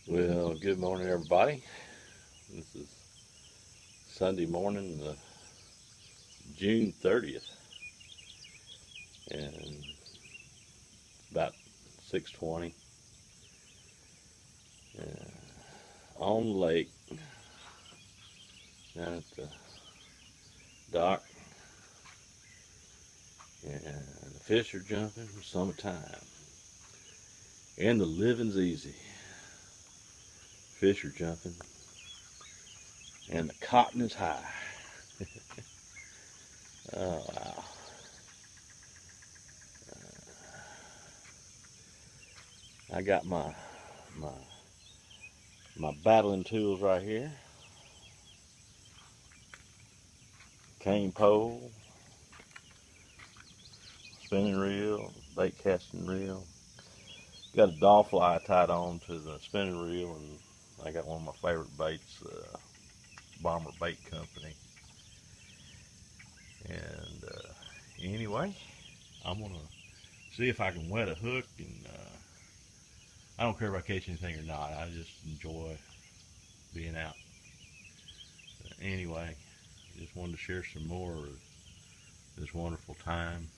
Well, good morning, everybody. This is Sunday morning, June 30th, and about 6:20 on the lake down at the dock, and the fish are jumping. Summertime, and the living's easy. Fish are jumping, and the cotton is high. Oh wow! I got my my battling tools right here: cane pole, spinning reel, bait casting reel. Got a doll fly tied on to the spinning reel, and I got one of my favorite baits, Bomber Bait Company. And anyway, I'm gonna see if I can wet a hook, and I don't care if I catch anything or not. I just enjoy being out. Anyway, just wanted to share some more of this wonderful time.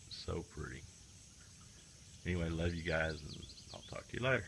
It's so pretty. Anyway, love you guys, and I'll talk to you later.